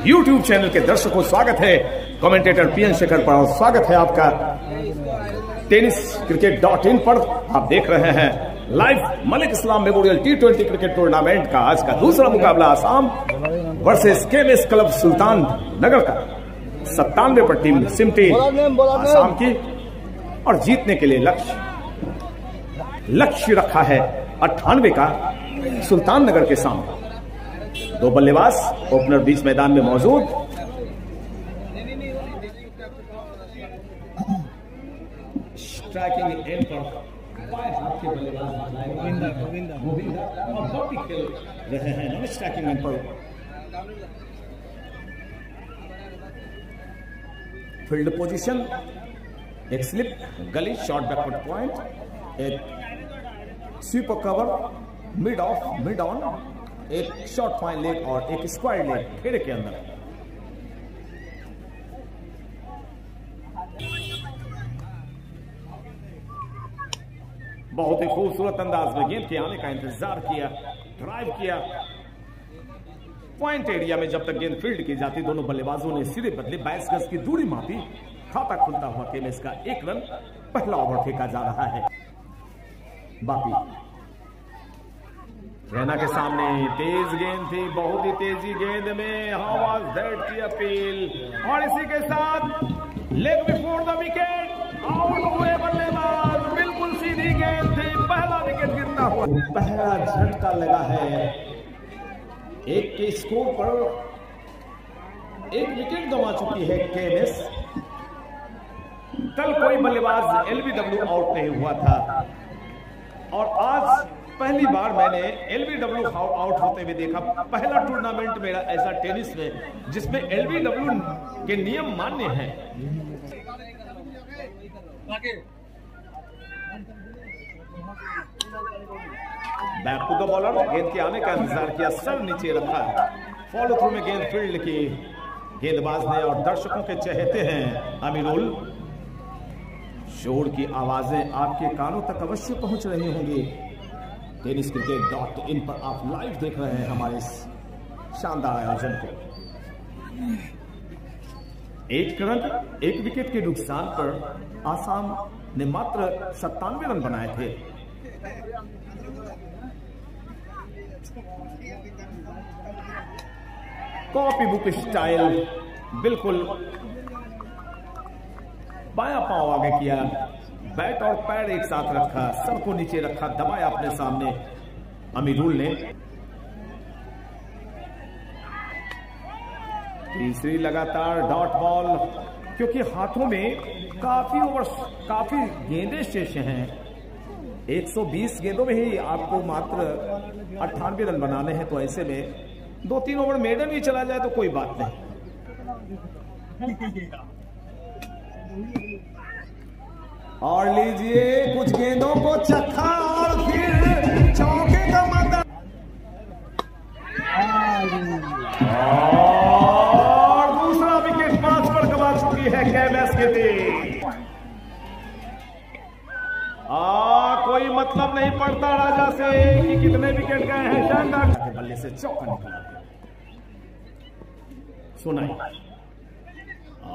YouTube channel के दर्शकों स्वागत है कमेंटेटर पीएन शेखर पर और स्वागत है आपका tenniscricket.in पर। आप देख रहे हैं लाइव मलिक इस्लाम मेमोरियल T20 क्रिकेट टूर्नामेंट का आज का दूसरा मुकाबला आसाम वर्सेस केएमएस क्लब सुल्तान नगर का। 97 पर टीम सिमटी आसाम की और जीतने के लिए लक्ष्य रखा है 98 का सुल्तान नगर के सामने। दो बल्लेबाज ओपनर बीच मैदान में मौजूद। स्ट्राइकिंग एंड पर बाएं हाथ के बल्लेबाज गोविंदा और बॉबी खेल रहे हैं स्ट्राइकिंग एंड पर। फील्ड पोजीशन एक स्लिप गली शॉर्ट बैकवर्ड पॉइंट, एक sweeper cover mid of mid on, एक शॉर्ट फाइन लेग और एक स्क्वायर लेग घेरे के अंदर। बहुत ही खूबसूरत अंदाज में गेंद के आने का इंतजार किया, ड्राइव किया। पॉइंट एरिया में जब तक गेंद फील्ड की जाती दोनों बल्लेबाजों ने सिरे बदले 22 गज की दूरी मापी। खाता खुलता हुआ केएमएस का 1 रन पहला ओवर फेंका जा रहा है। बाकी रैना के सामने तेज गेंद थी, बहुत ही तेजी गेंद में। हाउ वाज दैट की अपील और इसी के साथ leg before the wicket out हुए बल्लेबाज। बिल्कुल सीधी गेंद थी, पहला विकेट गिरता हुआ पहला झटका लगा है। एक के स्कोर पर 1 विकेट गंवा चुकी है केएमएस। कल कोई बल्लेबाज एलबीडब्ल्यू आउट नहीं हुआ था और आज पहली बार मैंने एलबीडब्ल्यू आउट होते हुए देखा। पहला टूर्नामेंट मेरा ऐसा टेनिस में जिसमें एलबीडब्ल्यू के नियम मान्य हैं। बैक टू द बॉलर, गेंद के आने का इंतजार किया, सर नीचे रखा। फॉलो थ्रू में गेंद फील्ड की गेंदबाज ने और दर्शकों के चहेते हैं अमीरुल। शोर की आवाजें आपके कानों तक अवश्य पहुंच रही होंगी। tenniscricket.in पर आप लाइव देख रहे हैं हमारे इस शानदार आयोजन को। 1 रन 1 विकेट के नुकसान पर आसाम ने मात्र 97 रन बनाए थे। कॉपी बुक स्टाइल, बिल्कुल बायां पांव आगे किया, बैट और पैर एक साथ रखा, सर को नीचे रखा, दबाया अपने सामने अमीरुल ने। तीसरी लगातार डॉट बॉल, क्योंकि हाथों में काफी गेंदें शेष हैं। 120 गेंदों में ही आपको मात्र 98 रन बनाने हैं, तो ऐसे में 2-3 ओवर मेडन भी चला जाए तो कोई बात नहीं। और लीजिए कुछ गेंदों को चखा और फिर चौके का मत और दूसरा विकेट 5 पर गंवा चुकी है केएमएस की टीम। कोई मतलब नहीं पड़ता राजा से कि कितने विकेट गए हैं। शानदार बल्ले से चौका निकला, सुनाई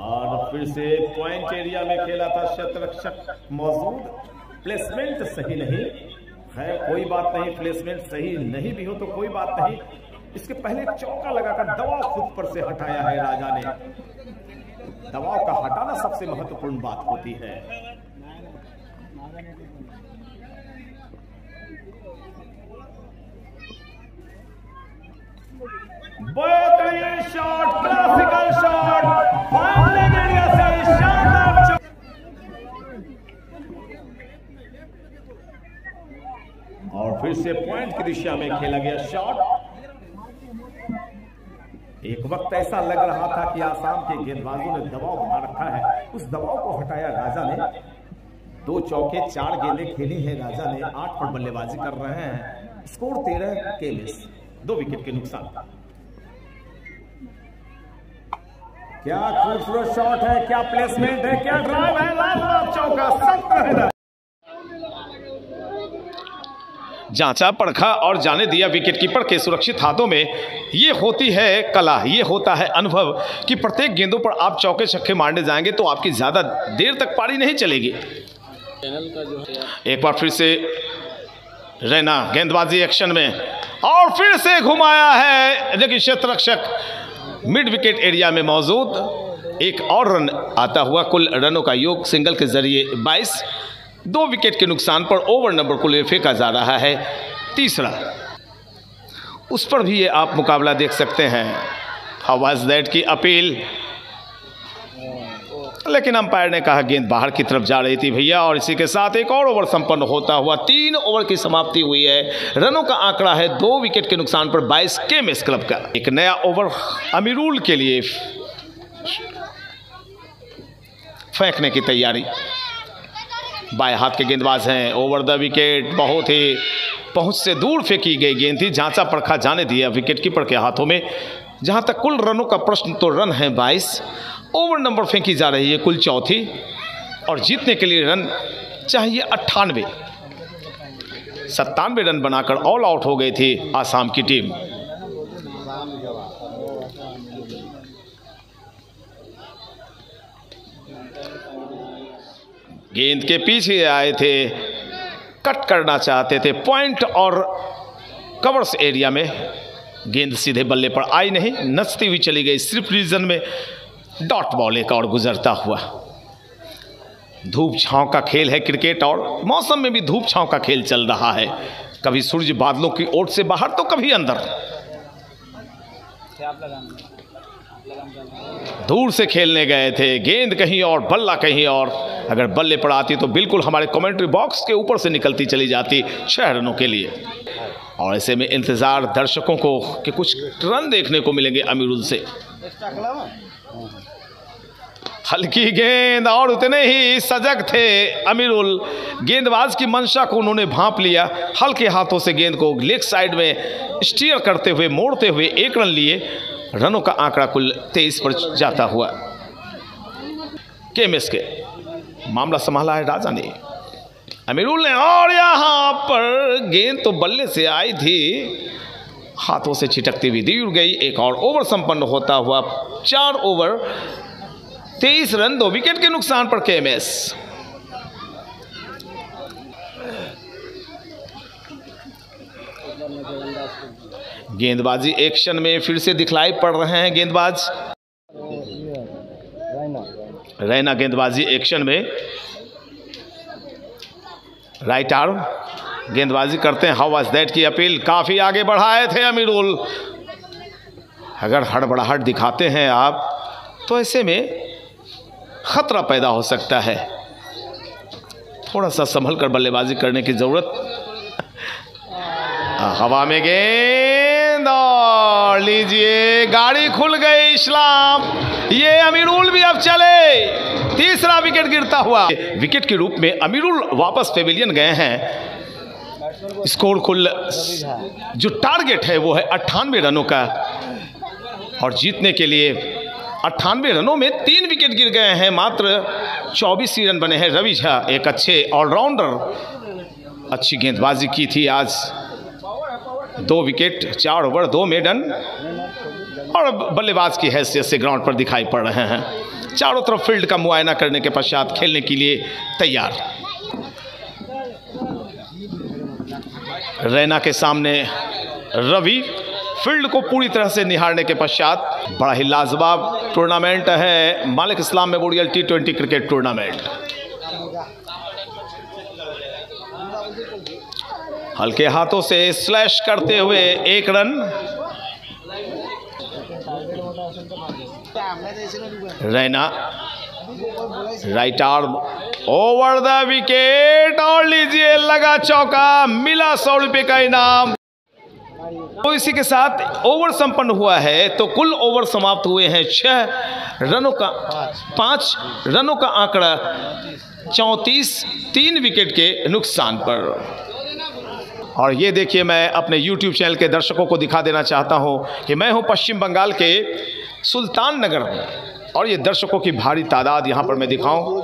और फिर से पॉइंट एरिया में खेला था। शतरक्षक मौजूद, प्लेसमेंट सही नहीं है, कोई बात नहीं। प्लेसमेंट सही नहीं भी हो तो कोई बात नहीं। इसके पहले चौका लगाकर दबाव खुद पर से हटाया है राजा ने। दबाव का हटाना सबसे महत्वपूर्ण बात होती है। बेहतरीन shot, classical shot, final area से शानदार। और फिर से पॉइंट की दिशा में खेला गया शॉट। एक वक्त ऐसा लग रहा था कि आसाम के गेंदबाजों ने दबाव बना रखा है, उस दबाव को हटाया राजा ने। 2 चौके 4 गेंदें खेली हैं राजा ने, 8 पर बल्लेबाजी कर रहे हैं। स्कोर 13 केएमएस, 2 विकेट के नुकसान। क्या खूबसूरत शॉट है, क्या प्लेसमेंट है, क्या ड्राइव है, लाजवाब चौका, सख्त है। जांचा, परखा और जाने दिया विकेटकीपर के सुरक्षित हाथों में। ये होती है कला, ये होता है अनुभव कि प्रत्येक गेंदों पर आप चौके छक्के मारने जाएंगे तो आपकी ज़्यादा देर तक पारी नहीं चलेगी। एक बार फिर से रैना गेंदबाजी एक्शन में और फिर से घुमाया है, लेकिन क्षेत्र रक्षक मिड विकेट एरिया में मौजूद। एक और रन आता हुआ, कुल रनों का योग सिंगल के जरिए 22। 2 विकेट के नुकसान पर ओवर नंबर को ले फेंका जा रहा है तीसरा। उस पर भी ये आप मुकाबला देख सकते हैं। हाउ वाज दैट की अपील, लेकिन अंपायर ने कहा गेंद बाहर की तरफ जा रही थी भैया। और इसी के साथ एक और ओवर संपन्न होता हुआ 3 ओवर की समाप्ति हुई है। रनों का आंकड़ा है 2 विकेट के नुकसान पर 22 केएमएस क्लब का। एक नया ओवर अमीरुल के लिए फेंकने की तैयारी। बाएं हाथ के गेंदबाज हैं, ओवर द विकेट, बहुत ही पहुंच से दूर फेंकी गई गेंद थी। जांचा परखा जाने दिया विकेटकीपर के हाथों में। जहां तक कुल रनों का प्रश्न, तो रन है 22। ओवर नंबर फेंकी जा रही है कुल 34 और जीतने के लिए रन चाहिए 98। 97 रन बनाकर ऑल आउट हो गई थी आसाम की टीम। गेंद के पीछे आए थे, कट करना चाहते थे पॉइंट और कवर्स एरिया में। गेंद सीधे बल्ले पर आई नहीं, नचती हुई चली गई सिर्फ रीजन में। डॉट बॉल एक और गुजरता हुआ। धूप छांव का खेल है क्रिकेट, और मौसम में भी धूप छांव का खेल चल रहा है। कभी सूरज बादलों की ओट से बाहर तो कभी अंदर। दूर से खेलने गए थे, गेंद कहीं और, बल्ला कहीं और। अगर बल्ले पर आती तो बिल्कुल हमारे कमेंट्री बॉक्स के ऊपर से निकलती चली जाती 6 रनों के लिए। और ऐसे में इंतजार दर्शकों को कि कुछ रन देखने को मिलेंगे अमीरुल से। हल्की गेंद और उतने ही सजग थे अमीरुल। गेंदबाज की मंशा को उन्होंने भांप लिया। हल्के हाथों से गेंद को लेग साइड में स्टीयर करते हुए, मोड़ते हुए 1 रन लिए। रनों का आंकड़ा कुल 23 पर जाता हुआ। केएमएस के मामला संभाला है राजा ने, अमीरुल ने। और यहां पर गेंद तो बल्ले से आई थी, हाथों से छिटकती हुई दूर गई। एक और ओवर संपन्न होता हुआ। 4 ओवर 23 रन, 2 विकेट के नुकसान पर केएमएस। गेंदबाजी एक्शन में फिर से दिखलाई पड़ रहे हैं गेंदबाज। रैना गेंदबाजी एक्शन में राइट आर्म गेंदबाजी करते हैं। हाउ वाज दैट की अपील, काफी आगे बढ़ाए थे अमीरुल। अगर हड़बड़ाहट दिखाते हैं आप तो ऐसे में खतरा पैदा हो सकता है। थोड़ा सा संभल कर बल्लेबाजी करने की जरूरत। हवा में गेंद और लीजिए, गाड़ी खुल गई इस्लाम। ये अमीरुल भी अब चले। तीसरा विकेट गिरता हुआ। विकेट के रूप में अमीरुल वापस पेविलियन गए हैं। स्कोर कुल जो टारगेट है वो है 98 रनों का, और जीतने के लिए 98 रनों में 3 विकेट गिर गए हैं। मात्र 24 ही रन बने हैं। रवि झा एक अच्छे ऑलराउंडर, अच्छी गेंदबाजी की थी आज। 2 विकेट, 4 ओवर, 2 मेडन, और बल्लेबाज की हैसियत से ग्राउंड पर दिखाई पड़ रहे हैं। चारों तरफ फील्ड का मुआयना करने के पश्चात खेलने के लिए तैयार। रैना के सामने रवि फील्ड को पूरी तरह से निहारने के पश्चात। बड़ा ही लाजवाब टूर्नामेंट है मालिक इस्लाम मेमोरियल T20 क्रिकेट टूर्नामेंट। हल्के हाथों से स्लैश करते हुए 1 run. Raina right arm over the wicket, और लीजिए लगा चौका, मिला 100 रुपये का इनाम। तो इसी के साथ ओवर संपन्न हुआ है। तो कुल ओवर समाप्त हुए हैं 6 रनों का, 5 रनों का आंकड़ा 34, 3 विकेट के नुकसान पर। और ये देखिए, मैं अपने YouTube चैनल के दर्शकों को दिखा देना चाहता हूं कि मैं हूं पश्चिम बंगाल के सुल्तान नगर में, और ये दर्शकों की भारी तादाद यहाँ पर मैं दिखाऊं।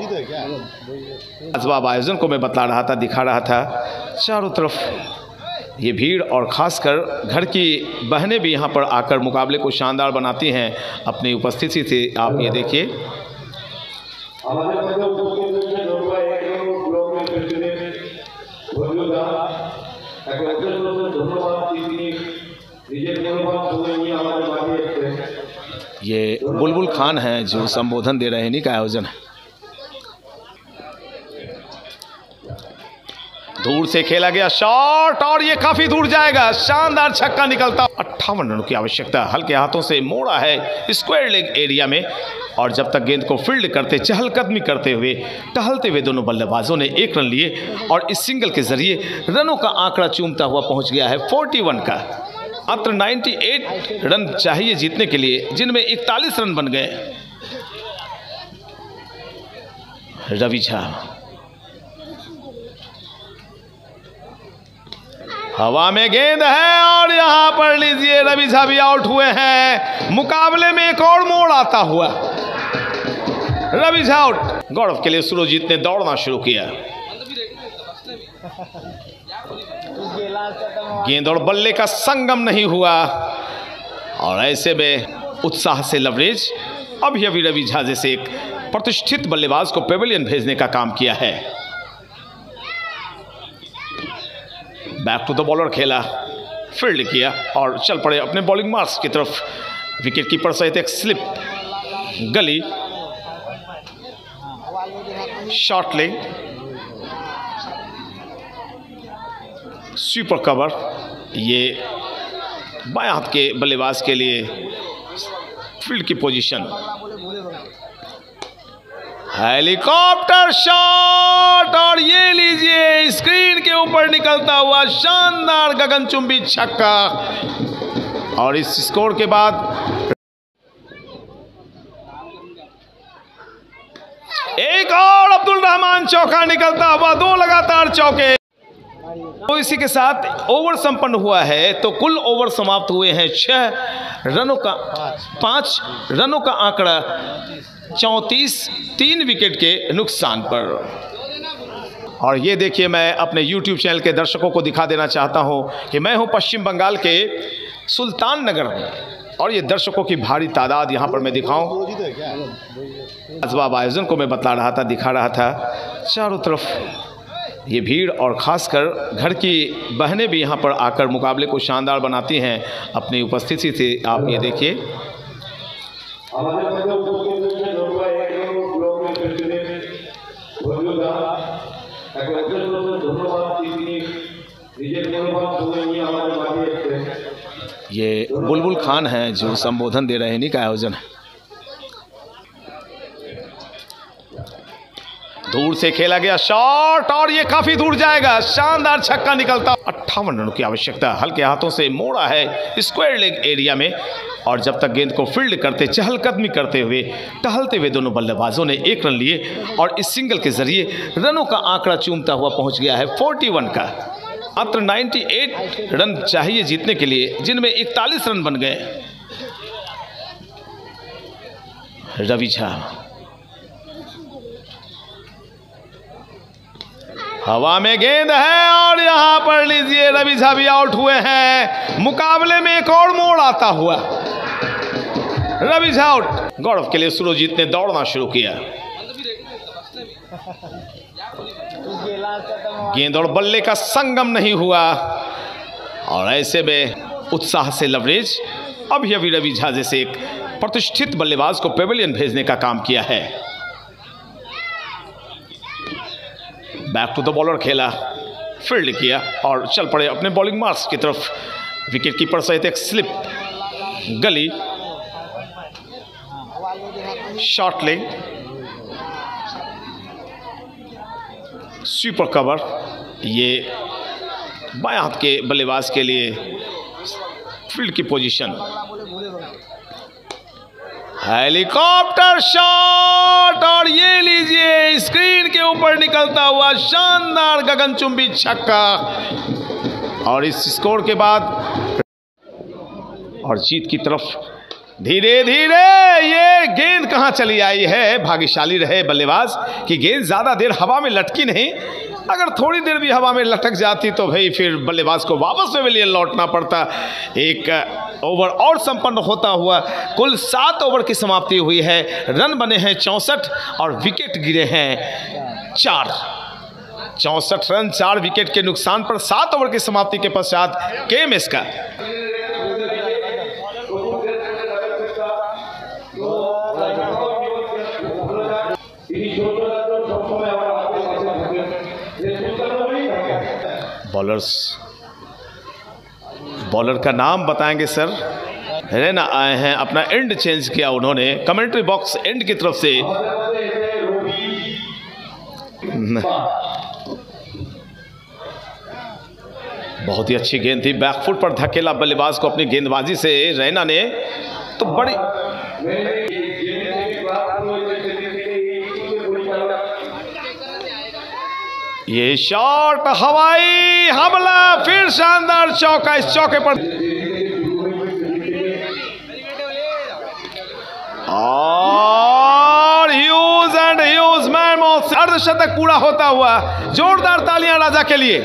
लाजवाब आयोजन को मैं बता रहा था, दिखा रहा था। चारों तरफ ये भीड़ और ख़ासकर घर की बहनें भी यहाँ पर आकर मुकाबले को शानदार बनाती हैं अपनी उपस्थिति से। आप ये देखिए, ये बुलबुल खान हैं जो संबोधन दे रहे हैं। इन्हीं का आयोजन है। दूर से खेला गया शॉट और ये काफी दूर जाएगा। शानदार छक्का निकलता। 58 रनों की आवश्यकता। हल्के हाथों से मोड़ा है स्क्वायर लेग एरिया में और जब तक गेंद को फील्ड करते, चहलकदमी करते हुए, टहलते हुए दोनों बल्लेबाजों ने 1 रन लिए और इस सिंगल के जरिए रनों का आंकड़ा चूमता हुआ पहुंच गया है 41 का। मात्र 98 रन चाहिए जीतने के लिए, जिनमें 41 रन बन गए। रवि झा हवा में गेंद है और यहां पर लीजिए रवि झा भी आउट हुए हैं। मुकाबले में एक और मोड़ आता हुआ। रवि झा आउट। गौरव के लिए सुरजीत ने दौड़ना शुरू किया। गेंद और बल्ले का संगम नहीं हुआ और ऐसे में उत्साह से लवरेज अभी रवि झा जैसे एक प्रतिष्ठित बल्लेबाज को पेविलियन भेजने का काम किया है। बैक टू द बॉलर खेला, फील्ड किया और चल पड़े अपने बॉलिंग मार्क्स की तरफ। विकेट कीपर सहित एक स्लिप, गली, शॉर्ट लेग, स्वीपर कवर। ये बाएं हाथ के बल्लेबाज के लिए फील्ड की पोजीशन। हेलीकॉप्टर शॉट और ये लीजिए स्क्रीन के ऊपर निकलता हुआ शानदार गगनचुंबी छक्का। और इस स्कोर के बाद एक और अब्दुल रहमान चौका निकलता हुआ, 2 लगातार चौके। तो इसी के साथ ओवर संपन्न हुआ है। तो कुल ओवर समाप्त हुए हैं 5 रनों का आंकड़ा 34, 3 विकेट के नुकसान पर। और ये देखिए, मैं अपने YouTube चैनल के दर्शकों को दिखा देना चाहता हूं कि मैं हूं पश्चिम बंगाल के सुल्तान नगर में और ये दर्शकों की भारी तादाद यहाँ पर मैं दिखाऊं। लाजवाब आयोजन को मैं बतला रहा था, दिखा रहा था। चारों तरफ ये भीड़ और ख़ासकर घर की बहनें भी यहाँ पर आकर मुकाबले को शानदार बनाती हैं अपनी उपस्थिति से। आप ये देखिए, ये बुलबुल खान हैं जो संबोधन दे रहे हैं। इन्हीं का आयोजन है। दूर से खेला गया शॉट और ये काफी दूर जाएगा। शानदार छक्का निकलता। 58 रनों की आवश्यकता। हल्के हाथों से मोड़ा है स्क्वायर लेग एरिया में और जब तक गेंद को फील्ड करते, चहलकदमी करते हुए, टहलते हुए दोनों बल्लेबाजों ने 1 रन लिए और इस सिंगल के जरिए रनों का आंकड़ा चूमता हुआ पहुंच गया है 41 का। मात्र 98 रन चाहिए जीतने के लिए, जिनमें 41 रन बन गए। रवि झा हवा में गेंद है और यहां पर लीजिए रवि झा भी आउट हुए हैं। मुकाबले में एक और मोड़ आता हुआ। रवि झा आउट। गौरव के लिए सुरजीत ने दौड़ना शुरू किया। गेंद और बल्ले का संगम नहीं हुआ और ऐसे में उत्साह से लवरेज अभी रवि झा जैसे एक प्रतिष्ठित बल्लेबाज को पेविलियन भेजने का काम किया है। बैक टू द बॉलर खेला, फील्ड किया और चल पड़े अपने बॉलिंग मार्क्स की तरफ। विकेट कीपर सहित एक स्लिप, गली, शॉर्ट लेग, स्वीपर कवर। ये बाएं हाथ के बल्लेबाज के लिए फील्ड की पोजीशन। हेलीकॉप्टर शॉट और ये लीजिए स्क्रीन के ऊपर निकलता हुआ शानदार गगनचुंबी छक्का। और इस स्कोर के बाद और जीत की तरफ धीरे धीरे ये गेंद कहां चली आई है। भाग्यशाली रहे बल्लेबाज कि गेंद ज्यादा देर हवा में लटकी नहीं अगर थोड़ी देर भी हवा में लटक जाती तो भाई फिर बल्लेबाज को वापस पेविलियन लौटना पड़ता। एक ओवर और संपन्न होता हुआ कुल 7 ओवर की समाप्ति हुई है। रन बने हैं 64 और विकेट गिरे हैं 4। 64 रन 4 विकेट के नुकसान पर 7 ओवर की समाप्ति के पश्चात केएमएस का बॉलर का नाम बताएंगे सर। रैना आए हैं, अपना एंड चेंज किया उन्होंने कमेंट्री बॉक्स एंड की तरफ से। बहुत ही अच्छी गेंद थी, बैकफुट पर धकेला बल्लेबाज को अपनी गेंदबाजी से रैना ने, तो बड़ी ये शॉट हवाई हमला, फिर शानदार चौका। इस चौके पर और ह्यूज एंड ह्यूज मैमोथ अर्धशतक पूरा होता हुआ। जोरदार तालियां राजा के लिए।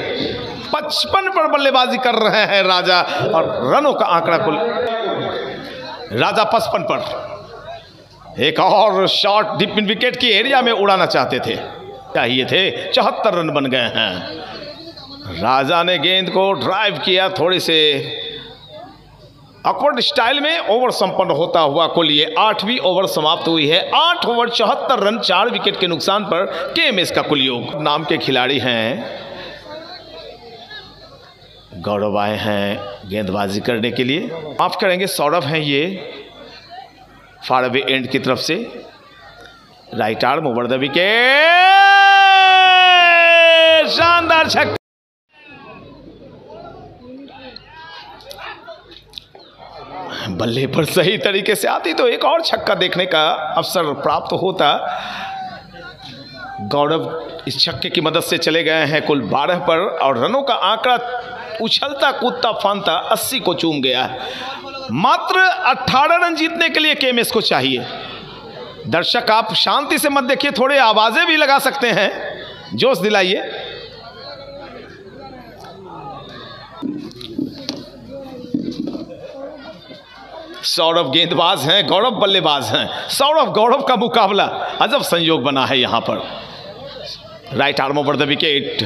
55 पर बल्लेबाजी कर रहे हैं राजा और रनों का आंकड़ा कुल राजा 55 पर। एक और शॉट डीप इन विकेट की एरिया में उड़ाना चाहते थे, चाहिए थे। 74 रन बन गए हैं। राजा ने गेंद को ड्राइव किया थोड़ी से ऑकवर्ड स्टाइल में। ओवर संपन्न होता हुआ कुल ये 8वीं ओवर समाप्त हुई है। 8 ओवर 74 रन 4 विकेट के नुकसान पर केएमएस का कुल योग। नाम के खिलाड़ी हैं गौरव, आए हैं गेंदबाजी करने के लिए। माफ करेंगे सौरभ हैं ये, फार अवे एंड की तरफ से। Right arm over the wicket, शानदार छक्का। बल्ले पर सही तरीके से आती तो एक और छक्का देखने का अवसर प्राप्त होता। गौरव इस छक्के की मदद से चले गए हैं कुल 12 पर और रनों का आंकड़ा उछलता कूदता फानता 80 को चूम गया है। मात्र 18 रन जीतने के लिए केएमएस को चाहिए। दर्शक आप शांति से मत देखिए, थोड़े आवाजें भी लगा सकते हैं, जोश दिलाइए। सौरभ गेंदबाज हैं, गौरव बल्लेबाज हैं। सौरभ गौरव का मुकाबला, अजब संयोग बना है यहां पर। Right arm over the wicket,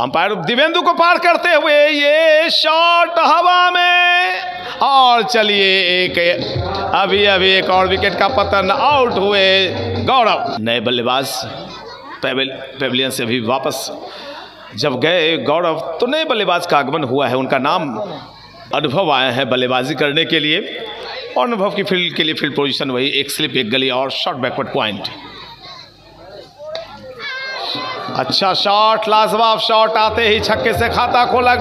umpire Divyendu को पार करते हुए ये शॉट हवा में। और चलिए अभी एक और विकेट का पतन, आउट हुए गौरव। नए बल्लेबाज पेविलियन से भी वापस जब गए गौरव, तो नए बल्लेबाज का आगमन हुआ है। उनका नाम अनुभव आए हैं बल्लेबाजी करने के लिए। और अनुभव की फील्ड के लिए फील्ड पोजीशन वही, एक स्लिप एक गली और शॉट बैकवर्ड पॉइंट। अच्छा शॉट, लाजवाब शॉट, आते ही छक्के से खाता खोला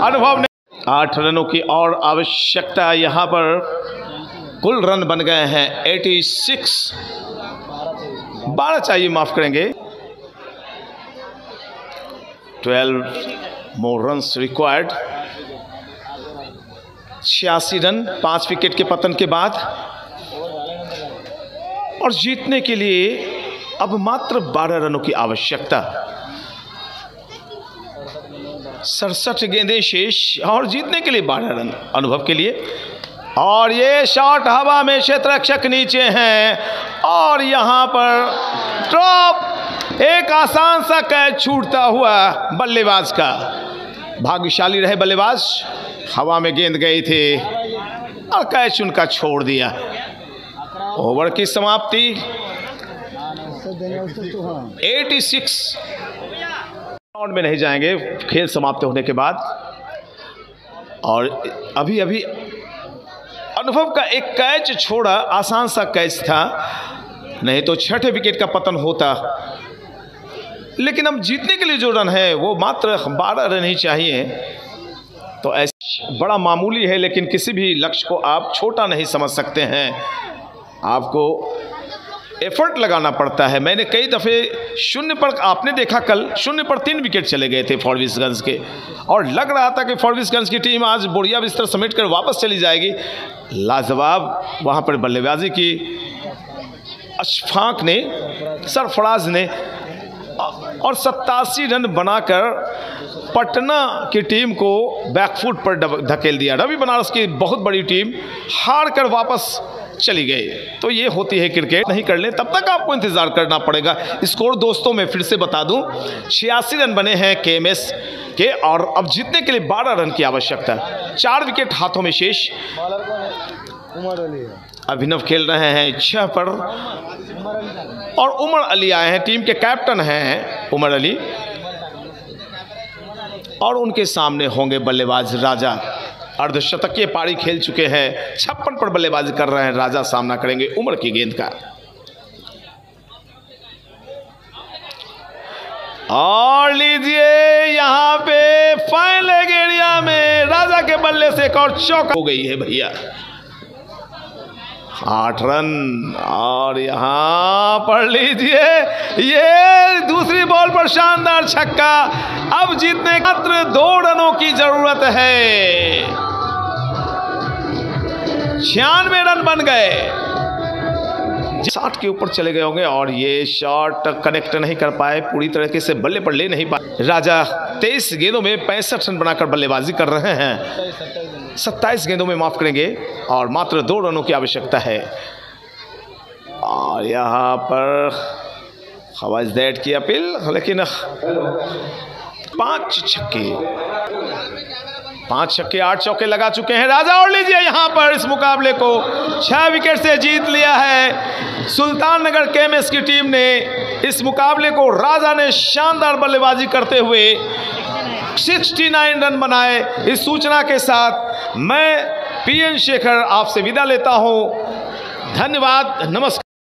अनुभव ने। 8 रनों की और आवश्यकता यहां पर। कुल रन बन गए हैं 86, 12 चाहिए, माफ करेंगे। 12 मोर रन्स रिक्वायर्ड। 86 रन 5 विकेट के पतन के बाद। और जीतने के लिए अब मात्र 12 रनों की आवश्यकता। 67 गेंदें शेष और जीतने के लिए 12 रन अनुभव के लिए। और ये शॉट हवा में, क्षेत्ररक्षक नीचे हैं और यहां पर ड्रॉप। एक आसान सा कैच छूटता हुआ बल्लेबाज का। भाग्यशाली रहे बल्लेबाज, हवा में गेंद गई थी और कैच उनका छोड़ दिया। ओवर की समाप्ति 86। राउंड में नहीं जाएंगे खेल समाप्त होने के बाद। और अभी अनुभव का एक कैच छोड़ा, आसान सा कैच था, नहीं तो 6ठे विकेट का पतन होता। लेकिन अब जीतने के लिए जो रन है वो मात्र 12 रन ही चाहिए। तो ऐसा बड़ा मामूली है, लेकिन किसी भी लक्ष्य को आप छोटा नहीं समझ सकते हैं। आपको एफर्ट लगाना पड़ता है। मैंने कई दफ़े 0 पर, आपने देखा कल 0 पर 3 विकेट चले गए थे फॉरबिसगंज के, और लग रहा था कि फॉरबिसगंज की टीम आज बोरिया बिस्तर समेट कर वापस चली जाएगी। लाजवाब वहाँ पर बल्लेबाजी की अशफाक ने, सरफराज ने और 87 रन बनाकर पटना की टीम को बैकफुट पर धकेल दिया। रवि बनारस की बहुत बड़ी टीम हार कर वापस चली गई। तो ये होती है क्रिकेट। नहीं कर ले तब तक आपको इंतजार करना पड़ेगा। स्कोर दोस्तों मैं फिर से बता दूं, 86 रन बने हैं KMS के और अब जीतने के लिए 12 रन की आवश्यकता है। 4 विकेट हाथों में शेष। अभिनव खेल रहे हैं 6 पर और उमर अली आए हैं, टीम के कैप्टन हैं उमर अली, और उनके सामने होंगे बल्लेबाज राजा। अर्धशतकीय पारी खेल चुके हैं, 56 पर बल्लेबाजी कर रहे हैं राजा। सामना करेंगे उमर की गेंद का। और लीजिए यहां पे फाइन लेग एरिया में राजा के बल्ले से एक और चौका हो गई है भैया। 8 रन और यहां पर लीजिए ये दूसरी बॉल पर शानदार छक्का। अब जीतने मात्र 2 रनों की जरूरत है। 96 रन बन गए, 60 के ऊपर चले गए होंगे और ये शॉट कनेक्ट नहीं कर पाए, पूरी तरीके से बल्ले पर ले नहीं पाए। राजा 23 गेंदों में 65 रन बनाकर बल्लेबाजी कर रहे हैं। 27 गेंदों में माफ करेंगे और मात्र 2 रनों की आवश्यकता है। और यहाँ पर हवाज दैट की अपील, लेकिन 5 छक्के 8 चौके लगा चुके हैं राजा। और लीजिए यहाँ पर इस मुकाबले को 6 विकेट से जीत लिया है सुल्ताननगर KMS की टीम ने। इस मुकाबले को राजा ने शानदार बल्लेबाजी करते हुए 69 रन बनाए। इस सूचना के साथ मैं PN शेखर आपसे विदा लेता हूँ। धन्यवाद, नमस्कार।